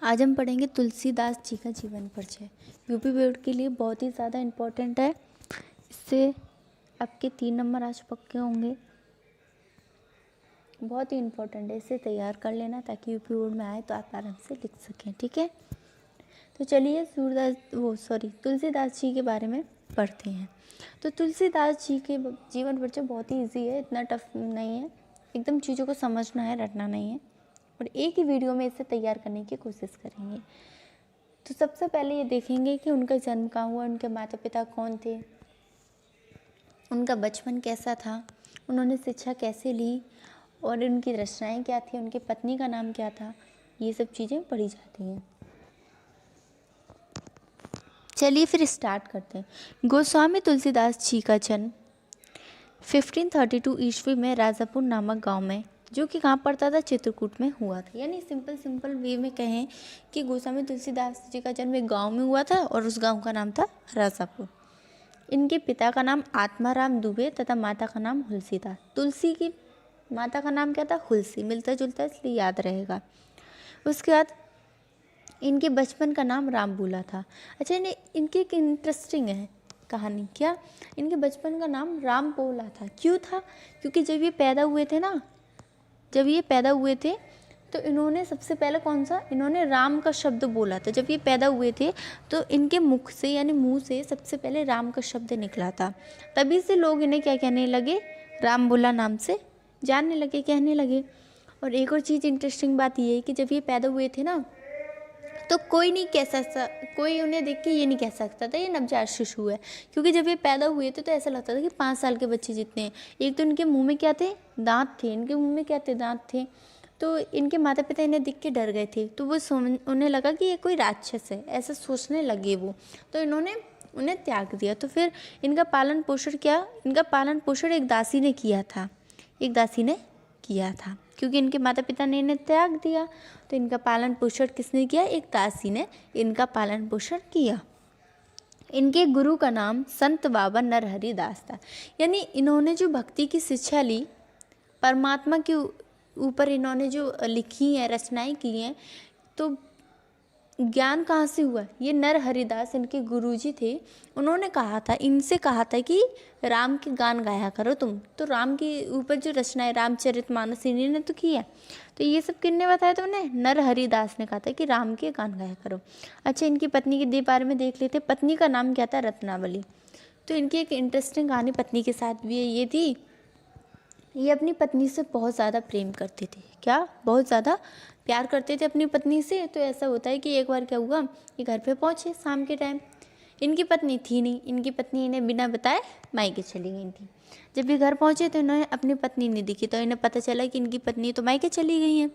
आज हम पढ़ेंगे तुलसीदास जी का जीवन परिचय। यूपी बोर्ड के लिए बहुत ही ज़्यादा इम्पोर्टेंट है। इससे आपके 3 नंबर आज पक्के होंगे। बहुत ही इम्पोर्टेंट है, इसे तैयार कर लेना ताकि यूपी बोर्ड में आए तो आप आराम से लिख सकें। ठीक है, तो चलिए तुलसीदास जी के बारे में पढ़ते हैं। तो तुलसीदास जी के जीवन परिचय बहुत ही ईजी है, इतना टफ नहीं है। एकदम चीज़ों को समझना है, रटना नहीं है, और एक ही वीडियो में इसे तैयार करने की कोशिश करेंगे। तो सबसे पहले ये देखेंगे कि उनका जन्म कहाँ हुआ, उनके माता पिता कौन थे, उनका बचपन कैसा था, उन्होंने शिक्षा कैसे ली, और उनकी रचनाएं क्या थी, उनकी पत्नी का नाम क्या था। ये सब चीज़ें पढ़ी जाती हैं। चलिए फिर स्टार्ट करते हैं। गोस्वामी तुलसीदास जी का जन्म 1532 ईस्वी में राजापुर नामक गांव में, जो कि कहाँ पड़ता था, चित्रकूट में हुआ था। यानी सिंपल वे में कहें कि गोस्वामी तुलसीदास जी का जन्म एक गांव में हुआ था और उस गांव का नाम था राजापुर। इनके पिता का नाम आत्माराम दुबे तथा माता का नाम हुलसी था। तुलसी की माता का नाम क्या था, हुलसी, मिलता जुलता इसलिए याद रहेगा। उसके बाद इनके बचपन का नाम रामबूला था। अच्छा, इनकी एक इंटरेस्टिंग है कहानी। क्या, इनके बचपन का नाम रामबोला था। क्यों था? क्योंकि जब ये पैदा हुए थे तो इन्होंने सबसे पहले इन्होंने राम का शब्द बोला था। जब ये पैदा हुए थे तो इनके मुख से यानी मुंह से सबसे पहले राम का शब्द निकला था। तभी से लोग इन्हें क्या कहने लगे, रामबोला नाम से जानने लगे, कहने लगे। और एक और चीज़ इंटरेस्टिंग बात ये है कि जब ये पैदा हुए थे ना, तो कोई उन्हें देख के ये नहीं कह सकता था ये नवजात शिशु है, क्योंकि जब ये पैदा हुए थे तो ऐसा लगता था कि 5 साल के बच्चे जितने हैं। एक तो इनके मुंह में क्या थे, दांत थे। तो इनके माता पिता इन्हें देख के डर गए थे, तो उन्हें लगा कि ये कोई राक्षस है, ऐसा सोचने लगे वो। तो इन्होंने उन्हें त्याग दिया। तो फिर इनका पालन पोषण एक दासी ने किया था, क्योंकि इनके माता पिता ने इन्हें त्याग दिया। तो इनका पालन पोषण किसने किया? एक दासी ने इनका पालन पोषण किया। इनके गुरु का नाम संत बाबा नरहरि दास था। यानी इन्होंने जो भक्ति की शिक्षा ली, परमात्मा के ऊपर इन्होंने जो लिखी है, रचनाएं की हैं, तो ज्ञान कहाँ से हुआ? ये नरहरि दास इनके गुरुजी थे, उन्होंने इनसे कहा था कि राम के गान गाया करो तुम। तो राम के ऊपर जो रचनाएं, रामचरितमानस इन्होंने तो किया। तो ये सब किसने बताया था उन्हें? नरहरि दास ने कहा था कि राम के गान गाया करो। अच्छा, इनकी पत्नी के बारे में देख लेते। पत्नी का नाम क्या था? रत्नावली। तो इनकी एक इंटरेस्टिंग कहानी पत्नी के साथ भी है। ये थी, ये अपनी पत्नी से बहुत ज़्यादा प्रेम करते थे। क्या? बहुत ज़्यादा प्यार करते थे अपनी पत्नी से। तो ऐसा होता है कि एक बार क्या हुआ, ये घर पे पहुँचे शाम के टाइम, इनकी पत्नी थी नहीं। इनकी पत्नी इन्हें बिना बताए मायके चली गई थी। जब ये घर पहुँचे तो इन्होंने अपनी पत्नी नहीं दिखी, तो इन्हें पता चला कि इनकी पत्नी तो मायके चली गई हैं।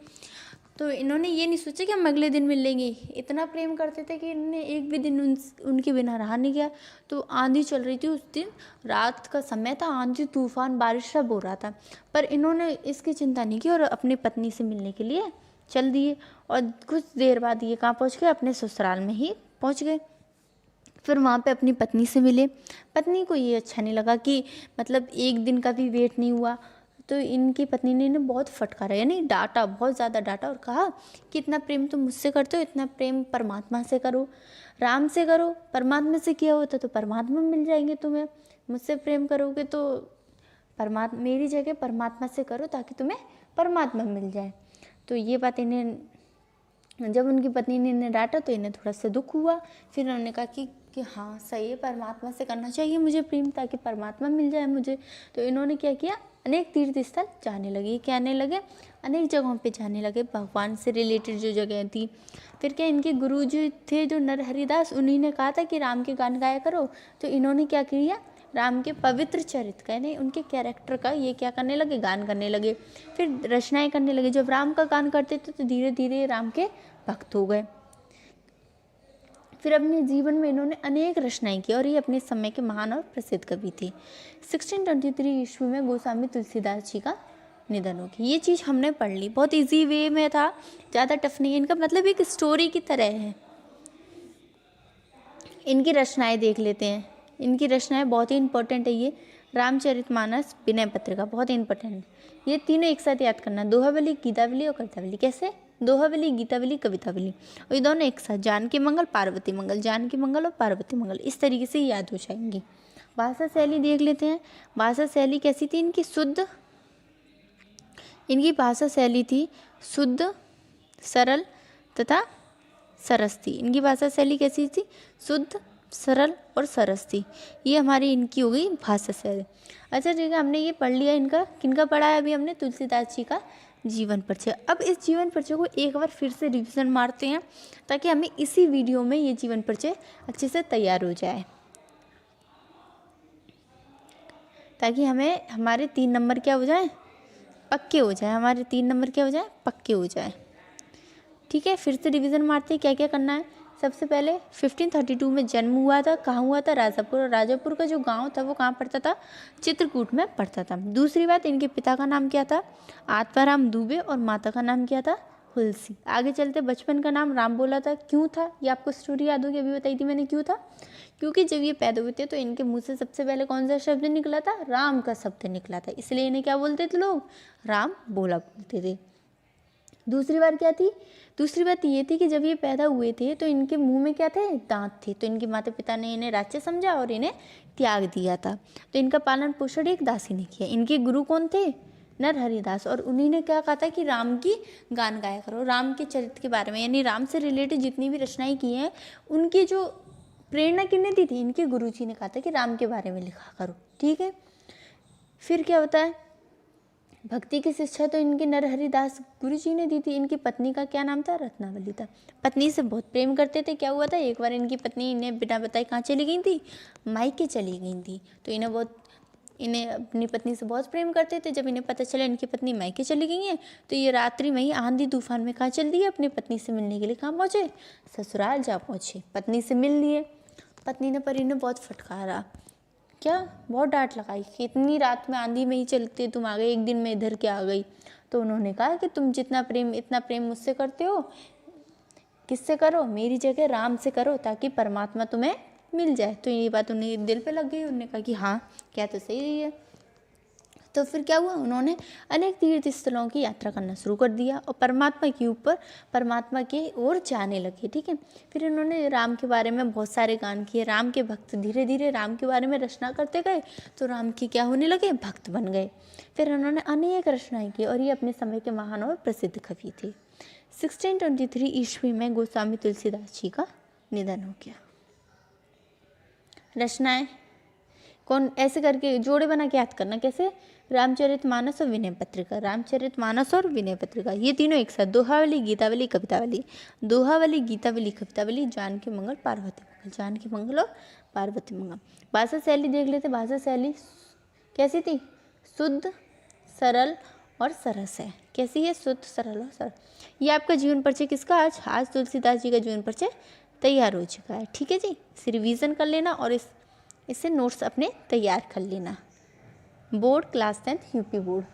तो इन्होंने ये नहीं सोचा कि हम अगले दिन मिल लेंगे। इतना प्रेम करते थे कि इन्होंने एक भी दिन उनके बिना रहा नहीं गया। तो आंधी चल रही थी उस दिन, रात का समय था, आंधी तूफान बारिश सब हो रहा था, पर इन्होंने इसकी चिंता नहीं की और अपनी पत्नी से मिलने के लिए चल दिए। और कुछ देर बाद ये कहाँ पहुँच गए? अपने ससुराल में ही पहुँच गए। फिर वहाँ पे अपनी पत्नी से मिले। पत्नी को ये अच्छा नहीं लगा कि मतलब एक दिन का भी वेट नहीं हुआ। तो इनकी पत्नी ने इन्हें बहुत फटकारा, यानी डांटा, बहुत ज़्यादा डांटा, और कहा कि इतना प्रेम तुम मुझसे करते हो, इतना प्रेम परमात्मा से करो, राम से करो। परमात्मा से किया होता तो परमात्मा मिल जाएंगे तुम्हें। मुझसे प्रेम करोगे तो मेरी जगह परमात्मा से करो ताकि तुम्हें परमात्मा मिल जाए। तो ये बात जब उनकी पत्नी ने इन्हें डांटा तो इन्हें थोड़ा सा दुख हुआ। फिर उन्होंने कहा कि हाँ सही है, परमात्मा से करना चाहिए मुझे प्रेम, ताकि परमात्मा मिल जाए मुझे। तो इन्होंने क्या किया, अनेक तीर्थ स्थल जाने लगे। क्या आने लगे? अनेक जगहों पे जाने लगे, भगवान से रिलेटेड जो जगह थी। फिर क्या, इनके गुरु जी थे जो नरहरि दास, उन्हीं ने कहा था कि राम के गान गाया करो। तो इन्होंने क्या किया, राम के पवित्र चरित्र का, यानी उनके कैरेक्टर का ये क्या करने लगे, गान करने लगे। फिर रचनाएं करने लगे। जब राम का गान करते थे तो धीरे धीरे राम के भक्त हो गए। फिर अपने जीवन में इन्होंने अनेक रचनाएं की और ये अपने समय के महान और प्रसिद्ध कवि थे। 1623 ईस्वी में गोस्वामी तुलसीदास जी का निधन हो गया। ये चीज़ हमने पढ़ ली, बहुत इजी वे में था, ज़्यादा टफ नहीं है। इनका मतलब एक स्टोरी की तरह है। इनकी रचनाएं देख लेते हैं। इनकी रचनाएं बहुत ही इंपॉर्टेंट है। ये रामचरितमानस, विनय पत्रिका बहुत ही इंपॉर्टेंट है। ये तीनों एक साथ याद करना, दोहावली, गीतावली और कर्तावली। कैसे? दोहावली, गीतावली, कवितावली, और ये दोनों एक साथ, जानकी मंगल, पार्वती मंगल, जानकी मंगल और पार्वती मंगल, इस तरीके से याद हो जाएंगी। भाषा शैली देख लेते हैं। भाषा शैली कैसी थी इनकी? शुद्ध, इनकी भाषा शैली थी शुद्ध, सरल तथा सरस थी। इनकी भाषा शैली कैसी थी? शुद्ध, सरल और सरस थी। ये हमारी इनकी हो गई भाषा शैली। अच्छा ठीक है, हमने ये पढ़ लिया इनका। किनका पढ़ा है अभी हमने? तुलसीदास जी का जीवन परिचय। अब इस जीवन परिचय को एक बार फिर से रिवीजन मारते हैं ताकि हमें इसी वीडियो में ये जीवन परिचय अच्छे से तैयार हो जाए, ताकि हमें हमारे 3 नंबर क्या हो जाए? पक्के हो जाए। हमारे 3 नंबर क्या हो जाए? पक्के हो जाए। ठीक है, फिर से रिवीजन मारते हैं क्या क्या करना है। सबसे पहले 1532 में जन्म हुआ था। कहाँ हुआ था? राजापुर। और राजापुर का जो गांव था वो कहाँ पड़ता था? चित्रकूट में पड़ता था। दूसरी बात, इनके पिता का नाम क्या था? आत्माराम दुबे, और माता का नाम क्या था? हुलसी। आगे चलते, बचपन का नाम राम बोला था। क्यों था? ये आपको स्टोरी याद होगी, अभी बताई थी मैंने क्यों था। क्योंकि जब ये पैदा हुए थे तो इनके मुंह से सबसे पहले कौन सा शब्द निकला था? राम का शब्द निकला था, इसलिए इन्हें क्या बोलते थे लोग? राम बोला बोलते थे। दूसरी बात क्या थी? दूसरी बात ये थी कि जब ये पैदा हुए थे तो इनके मुंह में क्या थे? दांत थे। तो इनके माता पिता ने इन्हें राक्षस समझा और इन्हें त्याग दिया था। तो इनका पालन पोषण एक दासी ने किया। इनके गुरु कौन थे? नरहरि दास। और उन्हीं ने क्या कहा था कि राम की गान गाया करो, राम के चरित्र के बारे में, यानी राम से रिलेटेड जितनी भी रचनाएं की हैं उनकी जो प्रेरणा किसने दी थी? इनके गुरुजी ने कहा था कि राम के बारे में लिखा करो। ठीक है, फिर क्या होता है? भक्ति की शिक्षा तो इनके नरहरि दास गुरुजी ने दी थी। इनकी पत्नी का क्या नाम था? रत्नावली था। पत्नी से बहुत प्रेम करते थे। क्या हुआ था? एक बार इनकी पत्नी इन्हें बिना बताए कहाँ चली गई थी? मायके चली गई थी। तो इन्हें अपनी पत्नी से बहुत प्रेम करते थे। जब इन्हें पता चला इनकी पत्नी मायके चली गई है तो ये रात्रि में ही आंधी तूफान में कहाँ चल दिए? अपनी पत्नी से मिलने के लिए कहाँ पहुँचे? ससुराल जा पहुँचे। पत्नी से मिल लिए। पत्नी ने पर इन्हें बहुत फटकारा, क्या? बहुत डांट लगाई कि इतनी रात में आंधी में ही चलते तुम आ गए, एक दिन में इधर क्या आ गई। तो उन्होंने कहा कि तुम इतना प्रेम मुझसे करते हो, किससे करो? मेरी जगह राम से करो, ताकि परमात्मा तुम्हें मिल जाए। तो ये बात उन्हें दिल पे लग गई। उन्होंने कहा कि हाँ, क्या तो सही है। तो फिर क्या हुआ? उन्होंने अनेक तीर्थ स्थलों की यात्रा करना शुरू कर दिया और परमात्मा की ओर जाने लगे। ठीक है, फिर इन्होंने राम के बारे में बहुत सारे गान किए। राम के भक्त धीरे धीरे राम के बारे में रचना करते गए तो राम के क्या होने लगे? भक्त बन गए। फिर उन्होंने अनेक रचनाएं की और ये अपने समय के महान और प्रसिद्ध कवि थे। 1623 ईस्वी में गोस्वामी तुलसीदास जी का निधन हो गया। रचनाएं कौन? ऐसे करके जोड़े बना के याद करना। कैसे? रामचरितमानस और विनय पत्रिका। रामचरितमानस और विनय पत्रिका ये तीनों एक साथ। दोहावली, गीतावली, कवितावली। दोहावली, गीतावली, कवितावली, जानकी मंगल, पार्वती मंगल। जानकी मंगल और पार्वती मंगल। भाषा शैली देख लेते। भाषा शैली कैसी थी? शुद्ध, सरल और सरस है। कैसी है? शुद्ध, सरल और सरल। ये आपका जीवन परिचय किसका? आज तुलसीदास जी का जीवन परिचय तैयार हो चुका है। ठीक है जी, इसे रिवीजन कर लेना और इससे नोट्स अपने तैयार कर लेना। Board class 10th UP board.